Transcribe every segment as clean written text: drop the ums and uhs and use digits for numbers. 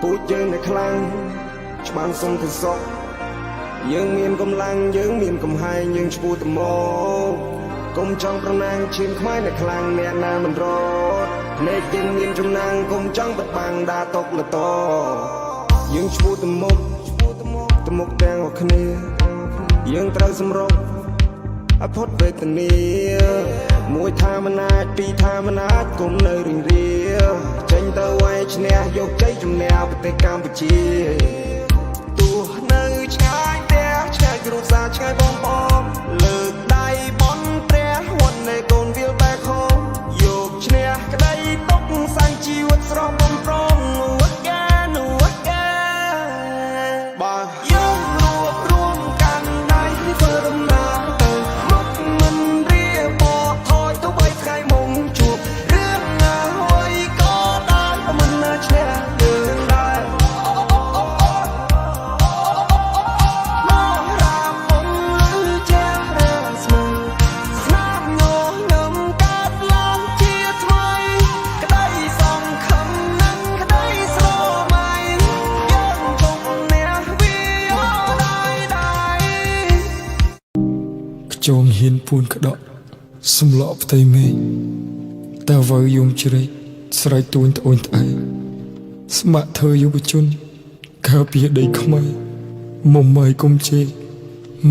ពូជយើងនៅខ្លាំងច្បាំងសុំទៅសុខយើងមានកម្លាំងយើងមានកំហែងយើងឈ្មោះតមកកុំចង់ប្រណាំងឈាមខ្មែរនៅខ្លាំងអ្នកណាមិនរត់ភ្នែកយើងមានចំណាំងកុំចង់បិទបាំងដាຕົកលតយើងឈ្មោះតមកទាំងអស់គ្នាយើងត្រូវសម្រុកអផុតវេទនាមួយថាមិនអាចពីរថាមិនអាចគុំនៅរៀងរាចេញទៅវាយឈ្នះយកជ័យជំនះប្រទេសកម្ពុជាទោះនៅឆ្ងាយផ្ទះឆ្ងាយគ្រួសារឆ្ងាយបងប្អូនលើកដៃបន់ព្រះវត្តនៃកូនវាលបែកហូយកឈ្នះក្តីទុកសាំងជីវិតស្រស់បំប្រងនោះកាបើយើងរួបរวมកាន់ដៃធ្វើដំណើរទៅមុខមិនរៀបថយទៅបីថ្ងៃមុំជួបរឿងអ្វីក៏ដោយមិនណាឈ្នះយើងដែរមករាមុំលឺជារាស្មើស្នាមងងឹមកាត់ឡើងជាថ្មីក្តីសង្ឃឹមនឹងក្តីស្រមៃយើងជុំអ្នកវាចងហ៊ានពួនក្តក់សំឡក់ផ្ទៃមេឃតាវៅយំជ្រែកស្រែកទួញត្អូញត្អែស្ម័គ្រធ្វើយុវជនកើពីដីខ្មែរមុំម៉ៃគុំជេក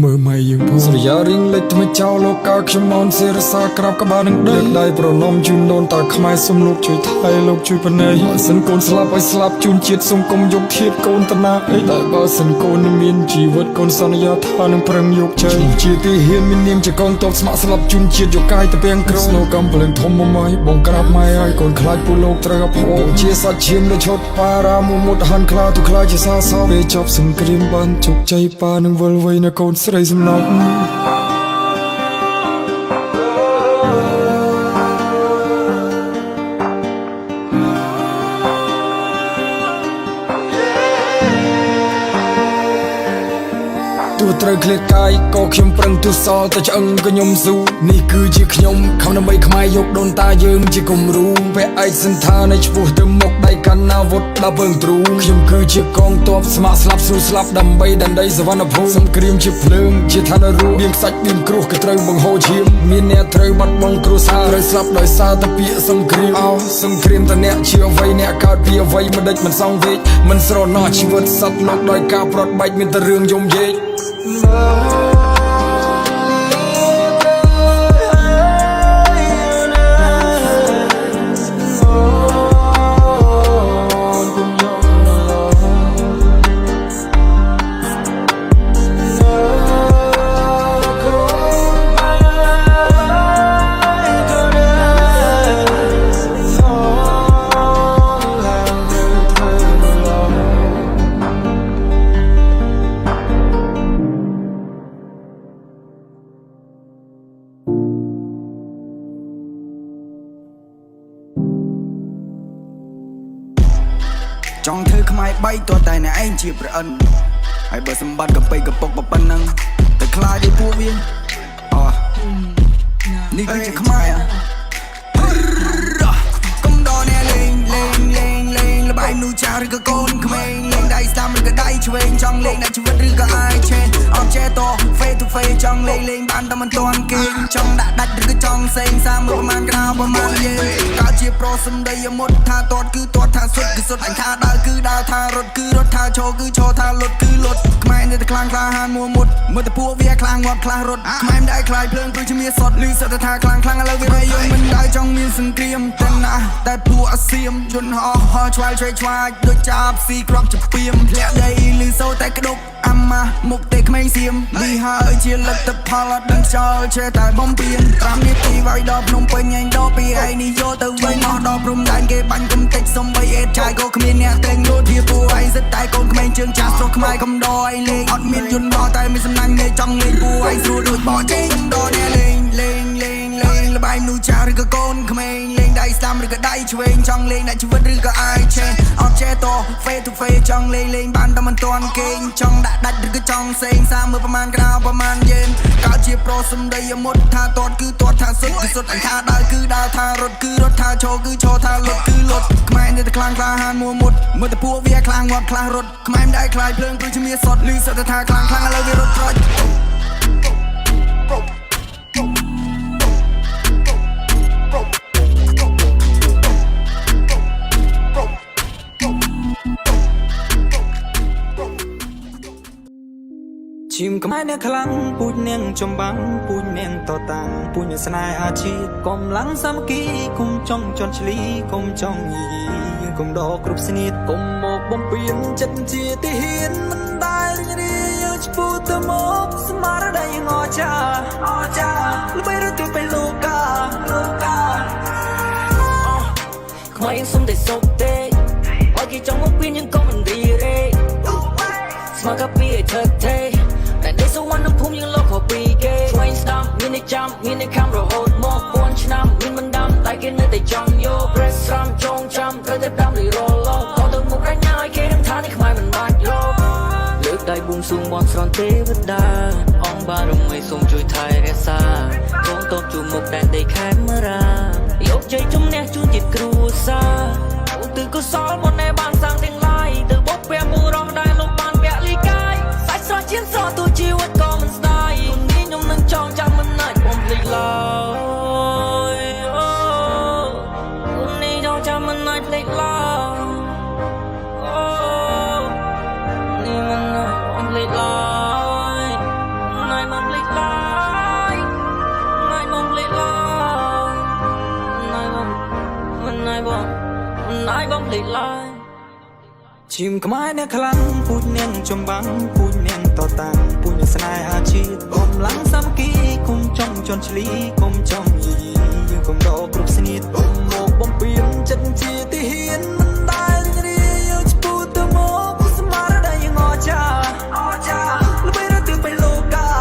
មើលម៉ៃយើងផងស្រយារៀងលេចថ្មីចោលលោកកាខ្ញុំមនសេរសាក្រាបក្បាលនឹងដីដៃប្រណមជូនដូនតាខ្មែរសុំលោកជួយថៃលោកជួយបណែបើសិនកូនស្លាប់ឲ្យស្លាប់ជូនជាតិសុំគុំយកធៀបកូនតាណាអីតែបើសិនកូនមានជីវិតកូនសន្យាថានឹងប្រឹងយកជ័យជាទីហ៊ានមាននាមជាកូនតបស្ម័គ្រស្លាប់ជូនជាតិយកកាយទៅពេងក្រស្នូកំភ្លើងធំមកម៉ៃបងក្រាបម៉ែឲ្យកូនខ្លាចពូលោកត្រូវអភ័យជាសាច់ឈាមលើឈុតប៉ារ៉ាមុំមុតហាន់ខ្លាទូខ្លាចជាសាសពេលចប់សង្គ្រាមបានជោគជ័យប៉ានឹងវិលវ័យនៅកូនស្រីសំណប់ទូត្រូវឃ្លាតកាយក៏ខ្ញុំប្រឹងទូសល់តែឆ្អឹងក៏ខ្ញុំស៊ូនេះគឺជាខ្ញុំខំដើម្បីខ្មែរយកដូនតាយើងជាគំរូពេលឯកសន្តាននៃឈ្មោះទៅមុខដៃកាន់អាវុធដល់ពើងទ្រូខ្ញុំគឺជាកងទ័ពស្ម័គ្រស្លាប់ស៊ូស្លាប់ដើម្បីដែនដីសវណ្ណភូមិសង្គ្រាមជាភ្លើងជាឋានរូបមានខ្សាច់មានគ្រោះក៏ត្រូវបង្ហូរឈាមមានអ្នកត្រូវបាត់បង់គ្រួសារត្រូវស្លាប់ដោយសារតែពាក្យសង្គ្រាមសង្គ្រាមតអ្នកជាអ្វីអ្នកកើតពីអ្វីមិនដេចមិនសងវេកមិនស្រណោះជីវិតសត្វលោកដោយការប្រត់បែកមានតែរឿងយំយេកចង់ធ្វើខ្មែរបីតតែអ្នកឯងជាប្រអិនហើយបើសម្បត្តិកប៉ៃកពុកប៉ុណ្ណឹងតែខ្លាចឲ្យពួកវានេះគឺជាខ្មែរកុំដល់អ្នកលេងល្បែងនូចាឬក៏កូនក្មេងលេងដៃស្ដាំឬក៏ដៃឆ្វេងចង់លេងអ្នកជីវិតឬក៏អាយឆេនអត់ចេះត face to face ចង់លេងបានតែមិនទាន់គេចង់ដាក់ដាច់ឬក៏ចង់សេងសាមើលប្រមាណក្រៅប្រមាណយើងកើតជាប្រុសសំដីឲ្យមុតថាតតគឺតតថាសុទ្ធគឺសុទ្ធអញថាដើរគឺដើរថារត់គឺរត់ថាឈរគឺឈរថាលុតគឺលុតខ្មែរនៅតែខ្លាំងក្លាហានមួមុតមើលតែពួកវាខ្លាំងងាប់ខ្លះរត់ខ្មែរមិនដែលខ្លាយភ្លើងព្រឹងជំនាសុតលឺសុទ្ធថាខ្លាំងឥឡូវវាយើងមិនដែលចង់មានសង្គ្រាមតែណាតែពួកអាសៀមយន្តហោះឆ្វែលឆ្វេងឆ្វាយដូចចាប់ស៊ីក្របចំពីមធ្លាក់ដីលឺសូតែក្ដុកអាម៉ាមុខទេក្មេងសៀមនេះហើយជាលទ្ធផលអត់ដឹងចោលចេះតែបំពេញ5នាទីវាយដល់ភ្នំពេញឯងដល់ពីឯនេះយកទៅវិញមកដល់ព្រំដែនគេបាញ់កំតិចសំបីអេតចាយក៏គ្មានអ្នកតែងលួចវាពួកឯងសិតតែកូនក្មេងជើងចាស់ស្រុកខ្មែរកំដរឯងលេងអត់មានយន្តបោះតែមានសំណាញ់លេងចង់លេងពួកឯងស្រួលដូចបោះចេញកំដរអ្នកលេងល្ បាយមនុស្សចាស់ឬក៏កូនក្មេងលេងដៃស្ដាំឬក៏ដៃឆ្វេងចង់លេងដាក់ជីវិតឬក៏អាយឆេនអត់ចេះត face to face ចង់លេងបានតែមិនទាន់គេងចង់ដាក់ដាច់ឬក៏ចង់សេងសាមើលប្រមាណក្តៅប្រមាណយេនកើតជាប្រុសសំដីមុតថាតតគឺតតថាសុទ្ធគឺសុទ្ធអញថាដើរគឺដើរថារត់គឺរត់ថាឈរគឺឈរថាលុតគឺលុតខ្មែរនេះតែខ្លាំងក្លាហានមួមុតមើលតែពួកវាខ្លាំងងាប់ខ្លះរត់ខ្មែរមិនដែលខ្លាយភ្លើងព្រឹងជំនាសតលឺសតថាខ្លាំងឥឡូវវារត់ត្រាច់ឈីមខ្មែរអ្នកខ្លាំងពូជនាងចំបាំងពូជនាងតតាំងពូជនាងស្នេហ៍អាជីពកំឡុងសាមគ្គីគុំចង់ជន់ឆ្លីគុំចង់យីយើងគុំដកគ្រប់ស្នៀតគុំមកបំពេញចិត្តជាទីហ៊ានមិនដែលរីយើងឈ្មោះទៅមកស្មារតីងអចាល្បីរត់ទៅពេលលោកកាខ្មែរយើងសុំតែសុខទេអត់គេចង់មកពីយើងក៏មិនរីរេស្មារតីឲ្យថឹកទេតែនេះសវណ្ណភូមិយើងលោកខពីគេឆ្វេងស្ដាំមានតែចាំមានតែខំរហូតមក4ឆ្នាំមានមិនដាំតែគេនៅតែចង់យក press ស្រាំចងចាំត្រូវតែដាំរីរលលោកតទៅមុខរញ៉ាឲ្យគេដឹងថានេះខ្មែរមិនបាច់រកលើកដៃបួងសួងបន់ស្រន់ទេវតាអង្គបារមីសូមជួយថែរក្សាកូនតបជួមុខដែនដីខេមរាយកជ័យជំនះជូនជាតិគ្រួសារឧទ្ទិសកុសលមកណែបានសាងទាំងឡាយទៅបុកពាក់បុរសដែលលោកបានពាក់លីកាយសាច់ស្រស់ជាងស្រស់ទូជីវិតក៏មិនស្ដាយគុណនេះខ្ញុំនឹងចងចាំមិនណាច់បំភ្លេចឡើយគុណនេះចងចាំមិនណាច់ភ្លេចឡើយនេះមិនណាច់បំភ្លេចឡើយណាច់បំភ្លេចឡើយណាច់បំភ្លេចឡើយណាច់បំភ្លេចឡើយឈីមខ្មែរអ្នកខ្លាំងពូជនាងចំបាំងពូជនាងតតាំងពូជនាងស្នេហ៍អាជីពកំឡុងសាមគ្គីគុំចង់ជន់ឆ្លីគុំចង់យីយើងគុំដកគ្រប់ស្នៀតគុំមកបំពេញចិត្តជាទីហ៊ានមិនដែលរីយើងឈ្មោះទៅមកស្មារតីងអចាល្បីរត់ទៅពេលលោកកា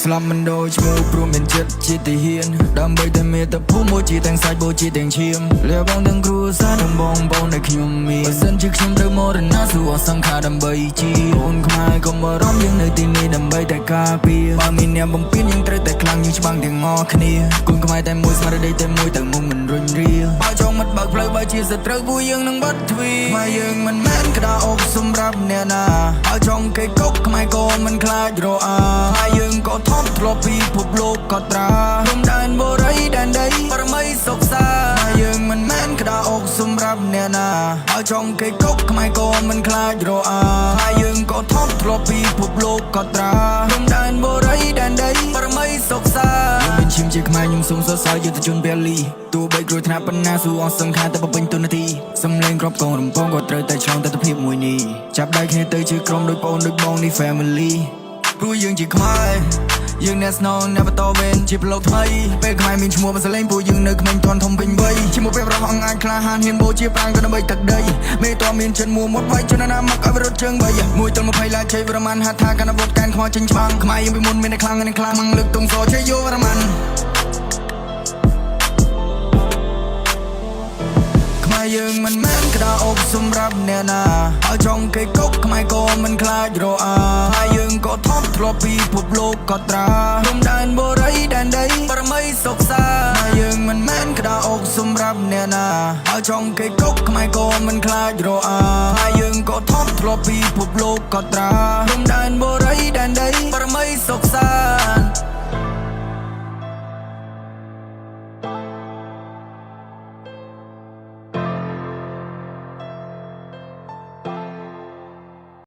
ស្លាប់មិនដូចឈ្មោះព្រមមានចិត្តជាទីហ៊ានដើម្បីតែមេត្តាភូមិមួយជាទាំងសាច់បូជាទាំងឈាមលះបង់ទាំងគ្រួសារទាំងបងប្អូនដែលខ្ញុំមានបើសិនជាខ្ញុំត្រូវមរណសួរសង្ខារដើម្បីជាអូនខ្មែរកុំបារម្ភយើងនៅទីនេះដើម្បីតែការពារបើមានអ្នកបំពេញយើងត្រូវតែខ្លាំងយើងច្បាំងទាំងអស់គ្នាគុណខ្មែរតែមួយស្មារតីតែមួយទាំងមុំមិនរុញរាបើចង់មិនបើកផ្លូវបើជាសត្រូវពួកយើងនឹងបាត់ទ្វីខ្មែរយើងមិនមែនក្តារអុកសម្រាប់អ្នកណាបើចង់គេកុកខ្មែរក៏មិនខ្លាចរអាខ្មែរយើងក៏ថប់ធ្លាប់ពីភពលោកក៏ត្រាព្រំដែនបូរីដែនដីបរមីសុខសាខ្មែរយើងមិនមែនក្តារអុកសម្រាប់អ្នកណាបើចង់គេកុកខ្មែរក៏មិនខ្លាចរអាខ្មែរយើងក៏ថប់ធ្លាប់ពីភពលោកក៏ត្រាព្រំដែនបូរីដែនដីបរមីសុខសាខ្ញុំមានឈាមជាខ្មែរខ្ញុំសូមសរសើរយុទ្ធជនពលីទោះបីគ្រោះថ្នាក់ប៉ុណ្ណាស៊ូអស់សង្ខារតែបំពេញទូនាទីសំឡេងគ្រប់កងរំពងក៏ត្រូវតែឆ្លងទស្សនភាពមួយនេះចាប់ដៃគ្នាទៅជាក្រុមដូចបងដូចបងនេះ family ព្រោះយើងជាខ្មែរយើងអ្នកស្នងអ្នកបន្តវេនជាប្លុកថ្មីពេលខ្មែរមានឈ្មោះមិនសលេងពួកយើងនៅក្មេងទាន់ធំពេញវ័យជាមួយពេលប្រហងអាចក្លាហានហ៊ានបូជាប្រាំងក៏ដើម្បីទឹកដីមេតមានចិនមួមុតវាយជនណាមកឲ្យរត់ជើងបីមួយទល់20ឡាជ័យវរ្ម័នហាត់ថាកណ្ដាវុតកានខ្មោចចេញច្បាំងខ្មែរយើងពីមុនមានតែខ្លាំងនិងខ្លាំងមកលើកទងសជ័យយោវរ្ម័នខ្មែរយើងមិនមែនក្តារអុកសម្រាប់អ្នកណាបើចង់គេកុកខ្មែរក៏មិនខ្លាចរអាខ្មែរយើងក៏ថប់ធ្លាប់ពីភពលោកក៏ត្រាព្រំដែនបូរីដែនដីបរមីសុខសាខ្មែរយើងមិនមែនក្តារអុកសម្រាប់អ្នកណាបើចង់គេកុកខ្មែរក៏មិនខ្លាចរអាខ្មែរយើងក៏ថប់ធ្លាប់ពីភពលោកក៏ត្រាព្រំដែនបូ